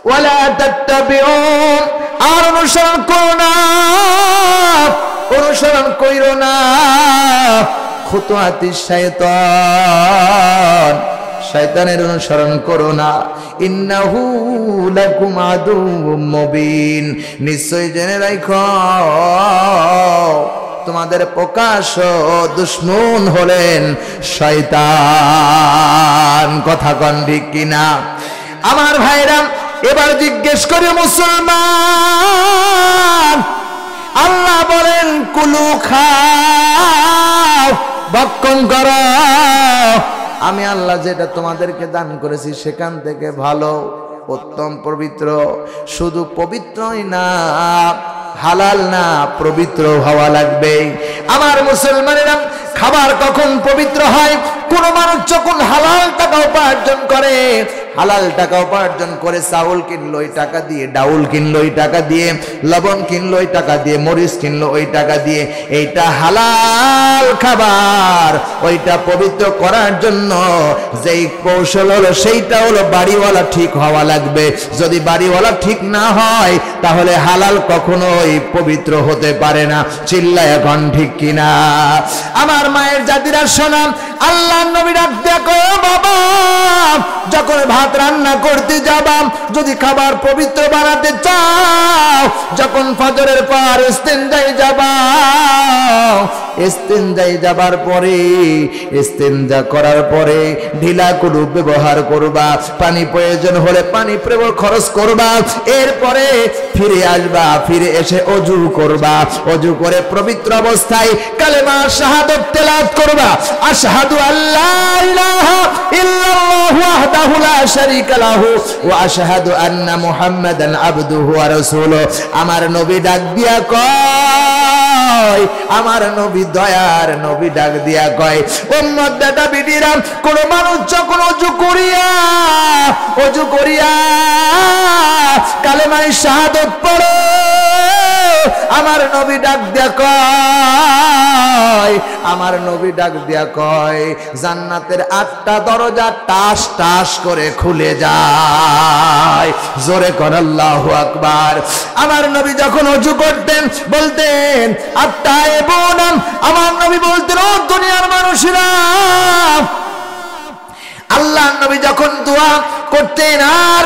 ওয়ালা তাত্তাবিউন, আর অনুসরণ করো না, অনুসরণ কইরো না খুতুয়াতিশ শাইতান, শয়তানের অনুসরণ করো না। ইন্নাহু লাকুম আদুউম মুবিন, নিশ্চয় জেনে রাখো তোমাদের প্রকাশ্য দুশমন হলেন শয়তান। কথা কন ঠিক কিনা? আমার ভাইরা, এবার জিজ্ঞেস করে মুসলমান, আল্লাহ বলেন কুলু খাও, ভক্ষণ করো, আমি আল্লাহ যেটা তোমাদেরকে দান করেছি সেখান থেকে ভালো উত্তম পবিত্র, শুধু পবিত্রই না হালাল না পবিত্র হওয়া লাগবে। আমার মুসলমানেরা, খাবার কখন পবিত্র হয়? কোন মানুষ যখন হালাল টাকা উপার্জন করে, হালাল টাকা উপার্জন করে চাউল কিনলো ওই টাকা দিয়ে, ডাউল কিনলো ওই টাকা দিয়ে, লবণ কিনলো ওই টাকা দিয়ে, মরিচ কিনলো ওই টাকা দিয়ে, এইটা হালাল খাবার। ওইটা পবিত্র করার জন্য যেই কৌশল হলো সেইটা হলো বাড়িওয়ালা ঠিক হওয়া লাগবে। যদি বাড়িওয়ালা ঠিক না হয় তাহলে হালাল কখনোই পবিত্র হতে পারে না। চিল্লায় এখন ঠিক কিনা? আমার মায়ের জাতিরা শোনা, আল্লাহ নবী ডাক দেখো, বাবা যখন ভাত রান্না করতে যাবা, যদি খাবার পবিত্র বানাতে চাও, যখন ফজরের পর ইস্তেঞ্জায় যাবা, ইস্তেঞ্জায় যাবার পরে, ইস্তেঞ্জা করার পরে ঢিলা কুলু ব্যবহার করবা, পানি প্রয়োজন হলে পানি খরচ করবা, এরপরে ফিরে আসবা, ফিরে এসে অজু করবা, অজু করে পবিত্র অবস্থায় কালেমা শাহাদাত তেলাওয়াত করবা, আশহাদু আল্লা ইলাহা ইল্লাল্লাহু ওয়াহদাহু লা শারীকা লাহু ওয়া আশহাদু আন্না মুহাম্মাদান আবদুহু ওয়া রাসূলুহু। আমার নবী ডাক দিয়া কয়, আমার নবী দয়ার নবী ডাক দিয়া কয়, উম্মত দাদা বিটিরা, কোন মানুষ যখন অজু করিয়া কালেমায়ে শাহাদাত পড়ে, আমার নবী ডাক দিয়া কয়, আমার নবী ডাক দিয়া কয়, জান্নাতের 8টা দরজা টাস টাস করে খুলে যায়। জোরে কর আল্লাহু আকবার। আমার নবী যখন ওযু করতেন বলতেন আত্তাইবুন, আমার নবী বলতেন ও দুনিয়ার মানুষেরা। আল্লাহ নবী যখন দোয়া করতেন আর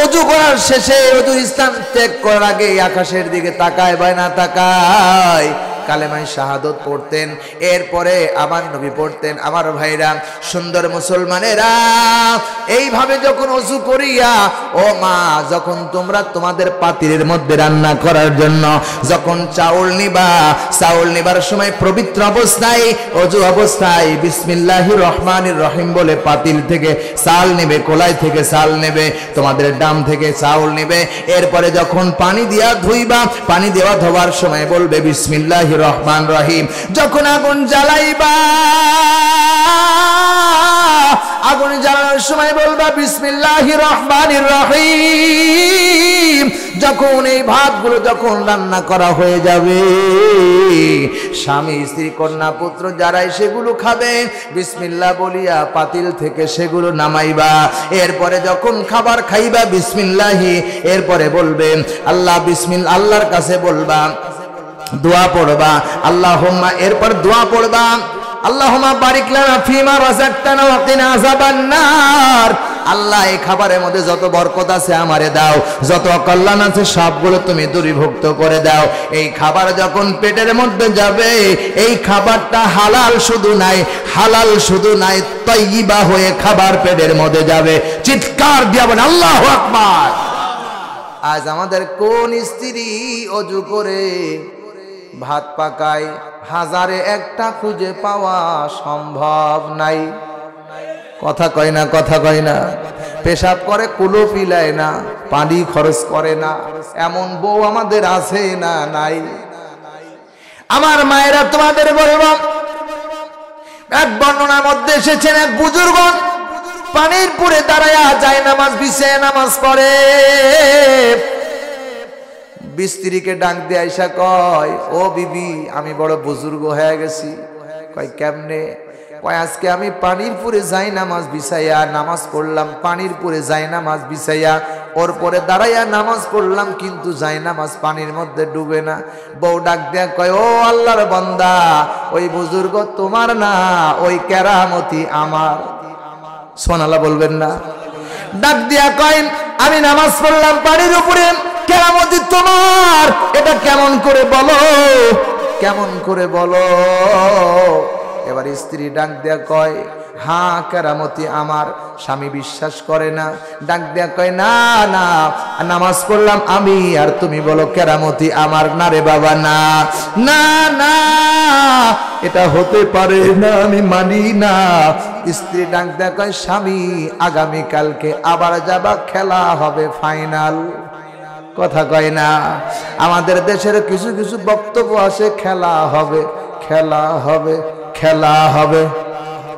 ওযু করার শেষে, ওযুর স্থান ত্যাগ করার আগে আকাশের দিকে তাকায় বা না তাকায় কালেমায়ে শাহাদাত পড়তেন, এরপরে আমার নবী পড়তেন। আমার ভাইরা, সুন্দর মুসলমানেরা, এইভাবে যখন ওযু করিয়া, ও মা, যখন তোমরা তোমাদের পাতিলের মধ্যে রান্না করার জন্য যখন চাউল নিবা, চাউল নিবার সময় পবিত্র অবস্থায়, ওযু অবস্থায় বিসমিল্লাহির রহমানির রহিম বলে পাতিল থেকে চাল নেবে, কোলাই থেকে চাল নেবে, তোমাদের ডাম থেকে চাউল নেবে, এরপরে যখন পানি দিয়া ধুইবা, পানি দেওয়া ধোয়ার সময় বলবে বিসমিল্লাহির রহমান রহিম। যখন আগুন জ্বালাইবা, আগুন জ্বালানোর সময় বলবা বিসমিল্লাহির রহমানির রহিম। যখন এই ভাতগুলো যখন রান্না করা হয়ে যাবে, স্বামী স্ত্রী কন্যা পুত্র যারাই সেগুলো খাবে, বিসমিল্লাহ বলিয়া পাতিল থেকে সেগুলো নামাইবা। এরপরে যখন খাবার খাইবা বিসমিল্লাহি, এরপরে বলবেন আল্লাহ, বিসমিল্লাহ, আল্লাহর কাছে বলবা, দোয়া পড়বা আল্লাহুম্মা, এরপর দোয়া পড়বা আল্লাহুম্মা বারিক লানা ফিমা রাযাকতানা ওয়া কিনা আযাবান নার। আল্লাহ, এই খাবারের মধ্যে যত বরকত আছে আমারে দাও, যত কল্যাণ আছে সবগুলো তুমি দূরীভূত করে দাও। এই খাবার যখন পেটের মধ্যে যাবে, এই খাবারটা হালাল শুধু নাই, হালাল শুধু নাই, তাইয়্যিবা হয়ে খাবার পেটের মধ্যে যাবে। চিৎকার দিয়া বলেন আল্লাহু আকবার। আজ আমাদের কোন স্ত্রী ওযু করে ভাত পাকায়, হাজারে একটা খুঁজে পাওয়া সম্ভব নাই। কথা কয় না, কথা কয় না। পেশাব করে কুলো পিলায় না, পানি খরচ করে না, এমন বউ আমাদের আছে না নাই? আমার মায়েরা, তোমাদের বলবো, এক বর্ণনার মধ্যে এসেছেন এক বুজুর্গ পানির পুরে দাঁড়ায়া যায় নামাজ বিছায় নামাজ পড়ে। স্ত্রীকে ডাক দিয়ে আইসা কয়, ও বিবি, আমি বড় বুজুর্গ হয়ে গেছি। কয় কেমনে? কয় আজকে আমি পানির পুরে যাই নামাজ বিছাইয়া নামাজ পড়লাম, পানির পুরে যাই নামাজ বিছাইয়া ওর পরে দাঁড়াইয়া নামাজ পড়লাম, কিন্তু যাই নামাজ পানির মধ্যে ডুবে না। বউ ডাক দেয়া কয়, ও আল্লাহর বান্দা, ওই বুজুর্গ তোমার না, ওই কেরামতি আমার। সুবহানাল্লাহ বলবেন না? ডাক দিয়া কয়, আমি নামাজ পড়লাম পানির উপরে, কেরামতি তোমার। এটা কেমন করে বলো, কেমন করে বলো? এবার স্ত্রী ডাক দেয়া কয়, হ্যাঁ কেরামতি আমার। স্বামী বিশ্বাস করে না, ডাক দেয়া কয়, না না, নামাজ পড়লাম আমি, আর তুমি বলো কেরামতি আমার। না রে বাবা, না না না, এটা হতে পারে না, আমি মানি না। স্ত্রী ডাক দেয়া কয়, স্বামী আগামী কালকে আবার যাবা, খেলা হবে ফাইনাল। কথা কয় না? আমাদের দেশের কিছু কিছু বক্তব্য আছে, খেলা হবে, খেলা হবে, খেলা হবে।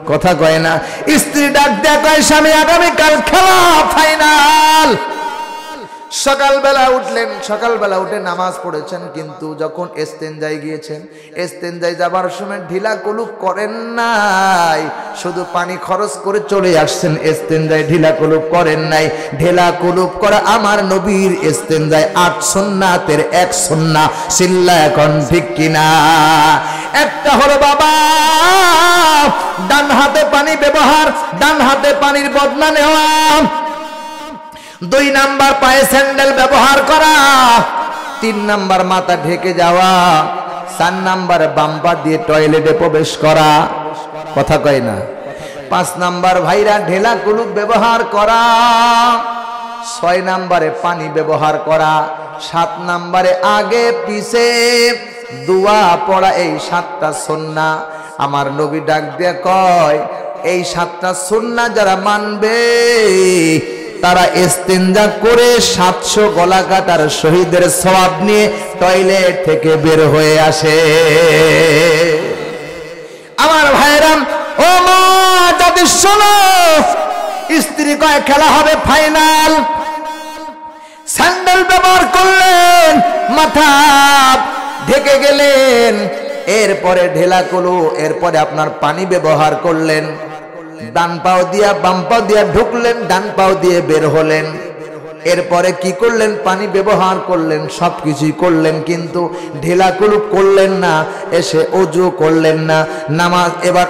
কথা কয় না? স্ত্রী ডাক দেয়া কয়, স্বামী আগামীকাল খেলা ফাইনাল। সকালবেলা উঠলেন, সকালবেলা উঠে নামাজ পড়েছেন, কিন্তু যখন ইস্তেনজায় গিয়েছেন, ইস্তেনজায় যাবার সময় ঢিলা কুলুপ করেন নাই, শুধু পানি খরচ করে চলে আসছেন। ইস্তেনজায় ঢিলা কুলুপ করেন নাই। ঢিলা কুলুপ করা আমার নবীর ইস্তেনজায় 8 সুন্নাতের 1 সুন্নাহ। চিল্লা এখন ঠিক কিনা? একটা হলো বাবা, ডান হাতে পানি ব্যবহার, ডান হাতে পানির বদনা নেওয়া। 2 নাম্বার পায়ে স্যান্ডেল ব্যবহার করা। 3 নাম্বার মাথা ঢেকে যাওয়া। 4 নাম্বার বাম্পা দিয়ে টয়লেটে প্রবেশ করা। কথা কয় না? 5 নাম্বার ভাইরা ঢেলা কুলুপ ব্যবহার করা। 6 নাম্বারে পানি ব্যবহার করা। 7 নাম্বারে আগে পিছে দোয়া পড়া। এই 7টা সুন্নাহ আমার নবী ডাক দিয়ে কয়, এই 7টা সুন্নাহ যারা মানবে তারা ইস্তেঞ্জা করে 700 গলা কাটার শহীদের সওয়াব নিয়ে টয়লেট থেকে বের হয়ে আসে। আমার ভাইরাম, ও মা যদি শোনো, স্ত্রী কয় খেলা হবে ফাইনাল। স্যান্ডেল ব্যবহার করলেন, মাথা ঢেকে গেলেন, এরপরে ঢেলা কুলু, এরপরে আপনার পানি ব্যবহার করলেন। ডান পাও দিয়া বাম পাও দিয়া ঢুকলেন, ডান পাও দিয়ে বের হলেন। এরপরে কি করলেন? পানি ব্যবহার করলেন, সবকিছুই করলেন, কিন্তু ঢেলা কুলুপ করলেন না। এসে ওযু করলেন না। নামাজ এবার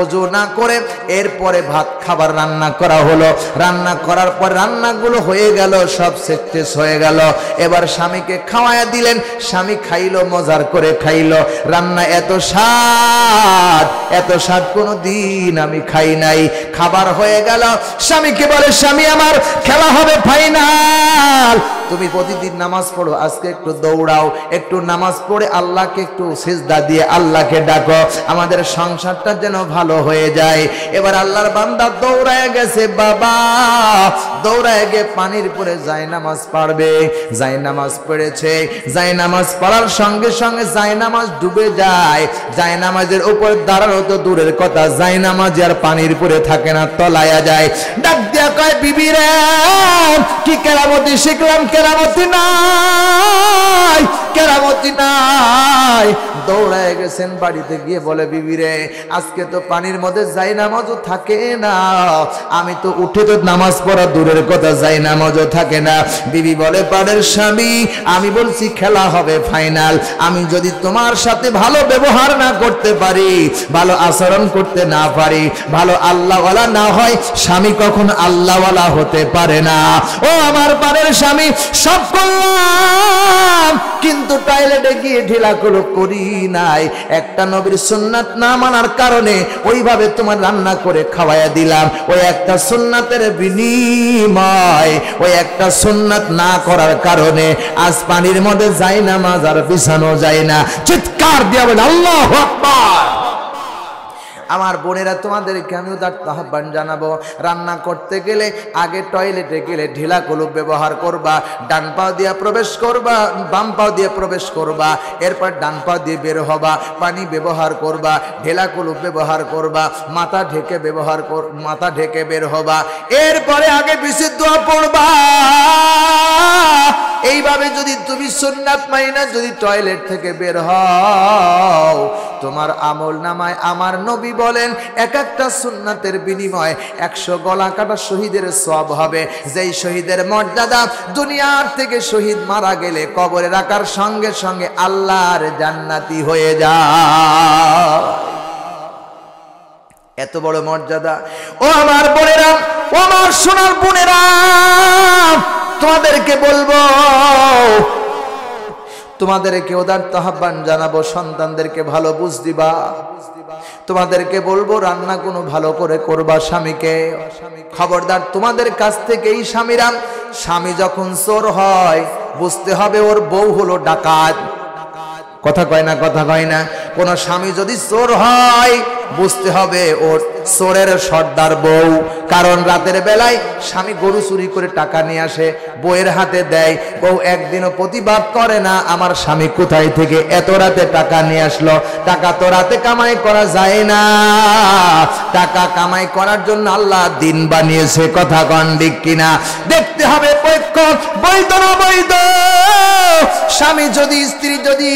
ওযু না করে এরপরে ভাত খাবার রান্না করা হলো। রান্না করার পর রান্নাগুলো হয়ে গেল, সব শেষ হয়ে গেল। এবার স্বামীকে খাওয়ায়া দিলেন। স্বামী খাইলো, মজার করে খাইলো। রান্না এত স্বাদ, এত স্বাদ কোনো দিন আমি খাই নাই। খাবার হয়ে গেল। স্বামীকে বলে, স্বামী আমার খেলা হবে ফাইনাল। তুমি প্রতিদিন নামাজ পড়ো, আজকে একটু দৌড়াও, একটু নামাজ পড়ে আল্লাহকে একটু সিজদা দিয়ে আল্লাহকে ডাকো, আমাদের সংসারটা যেন ভালো হয়ে যায়। এবার আল্লাহর বান্দা দৌড়ায় গেছে বাবা, দৌড়ায় গিয়ে পানির পরে যায় নামাজ পড়বে। যায় নামাজ পড়েছে, যায় নামাজ পড়ার সঙ্গে সঙ্গে যায় নামাজ ডুবে যায়। যায় নামাজের উপর দাঁড়ানো তো দূরের কথা, যায় নামাজ আর পানির পরে থাকে না, তলায়া যায়। ডাক দিয়া কয়, বিবি রে কি কেরামতি শিখলাম, কেরামতি নাই, কেরামতি নাই। দৌড়ায় গেছেন বাড়িতে গিয়ে বলে, বিবি রে আজকে তো পানির মধ্যে যাই নামাজও থাকে না, আমি তো উঠে তো নামাজ পড়া দূরের কথা, যাই নামাজও থাকে না। বিবি বলে, পাড়ের স্বামী আমি বলছি খেলা হবে ফাইনাল। আমি যদি তোমার সাথে ভালো ব্যবহার না করতে পারি, ভালো আচরণ করতে না পারি, ভালো আল্লাহওয়ালা না হয়, স্বামী কখন আল্লাহওয়ালা হতে পারে না। ও আমার পাড়ের স্বামী, সব করলাম কিন্তু টয়লেটে গিয়ে ঢিলা কুলুপ করি নাই। একটা নবীর সুন্নাত না মানার কারণে ওইভাবে তোমার রান্না করে খাওয়াইয়া দিলাম। ওই একটা সুন্নাতের বিনিময়, ওই একটা সুন্নাত না করার কারণে আজ পানির মধ্যে যাই না, মাজার বিছানো যায় না। চিৎকার দিয়ে বলে আল্লাহু আকবার। আমার বোনেরা, তোমাদেরকে আমিও তার আহ্বান জানাবো, রান্না করতে গেলে আগে টয়লেটে গেলে ঢিলা কুলুপ ব্যবহার করবা। ডান পাও দিয়ে প্রবেশ করবা, বাম পাও দিয়ে প্রবেশ করবা, এরপর ডান পাও দিয়ে বের হবা। পানি ব্যবহার করবা, ঢিলা কুলুপ ব্যবহার করবা, মাথা ঢেকে ব্যবহার কর, মাথা ঢেকে বের হবা। এরপরে আগে পিছে দোয়া পড়বা। এই এইভাবে যদি তুমি সুন্নাত মাইনা যদি টয়লেট থেকে বের হও, তোমার আমল নামায় আমার নবী বলেন এক একটা সুন্নাতের বিনিময়ে 100 গলা কাটা শহীদের সওয়াব হবে। যেই শহীদের মর্যাদা দুনিয়ার থেকে শহীদ মারা গেলে কবরে রাখার সঙ্গে সঙ্গে আল্লাহর জান্নাতি হয়ে যায়। এত বড় মর্যাদা। ও আমার বোনেরা, ও আমার সোনার বোনেরা, তোমাদেরকে বলবো, তোমাদেরকে উদারত আহ্বান জানাবো, সন্তানদেরকে ভালো বুঝ দিবা। তোমাদেরকে বলবো রান্না কোনো ভালো করে করবা স্বামীকে। খবরদার তোমাদের কাছ থেকে এই স্বামীরা, স্বামী যখন চোর হয় বুঝতে হবে ওর বউ হলো ডাকাত। কথা কয় না, কথা কয় না। কোন স্বামী যদি চোর হয় বুঝতে হবে ওর চোরের সর্দার বউ। কারণ রাতের বেলায় স্বামী গরু চুরি করে টাকা নিয়ে আসে, বউয়ের হাতে দেয়। বউ একদিনও প্রতিবাদ করে না আমার স্বামী কোথায় থেকে এত রাতে টাকা নিয়ে আসলো। টাকা তো রাতে কামাই করা যায় না, টাকা কামাই করার জন্য আল্লাহ দিন বানিয়েছে। কথা কন ঠিক কিনা? দেখতে হবে পক্ষ বৈধ না বৈধ। স্বামী যদি, স্ত্রী যদি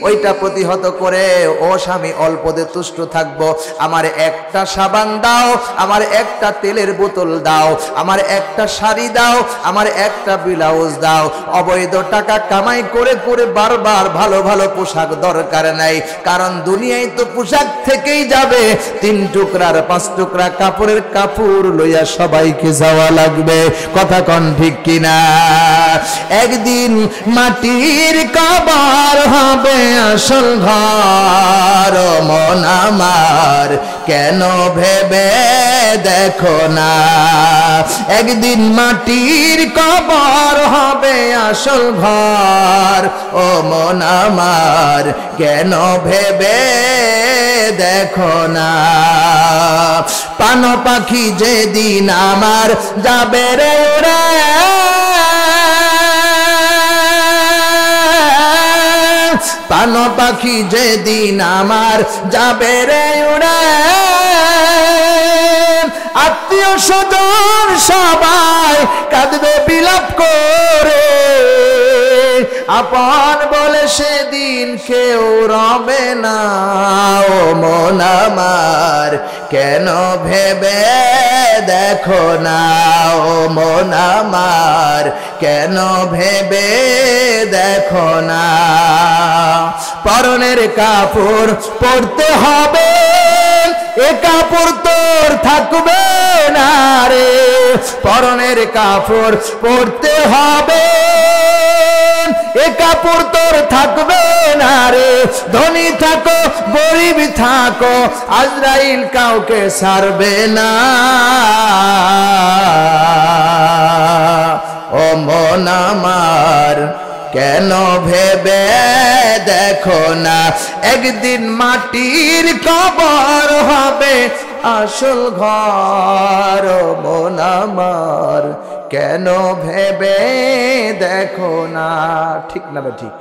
ওইটা প্রতিহত করে, ও স্বামী অল্পতে তুষ্ট থাকবো, আমার একটা সাবান দাও, আমার একটা তেলের বোতল দাও, আমার একটা শাড়ি দাও, আমার একটা ব্লাউজ দাও। অবৈধ টাকা কামাই করে করে বারবার ভালো ভালো পোশাক দরকার নাই। কারণ দুনিয়ায় তো পোশাক থেকেই যাবে। 3 টুকরার 5 টুকরা কাপড়ের কাপড় লইয়া সবাইকে যাওয়া লাগবে। কথা কন ঠিক কিনা? একদিন মাটির কবর হবে আসল ঘর। মন আমার কেন ভেবে দেখো না, একদিন মাটির কবর হবে আসল ঘর। ও মন আমার কেন ভেবে দেখো না। পান পাখি যেদিন আমার যাবে রে উড়ে, পান পাখি যেদিন আমার যাবে রে উড়ে, আত্মীয় স্বজন সবাই কাঁদবে বিলাপ করে। আপন বলে সেদিন কেউ রবে না। ও মন আমার কেন ভেবে দেখো না, ও মন আমার কেন ভেবে দেখো না। পরনের কাপড় পরতে হবে, এ কাপড় তোর থাকবে না রে। পরনের কাপড় পরতে হবে, এ কাপড় তোর থাকবে না রে। ধনী থাকো গরিব থাকো, আজরাইল কাউকে ছাড়বে না। ও মন আমার কেন ভেবে দেখো না, একদিন মাটির কবর হবে আসল ঘর। ও মন আমার কেন ভেবে দেখো না। ঠিক না? ঠিক।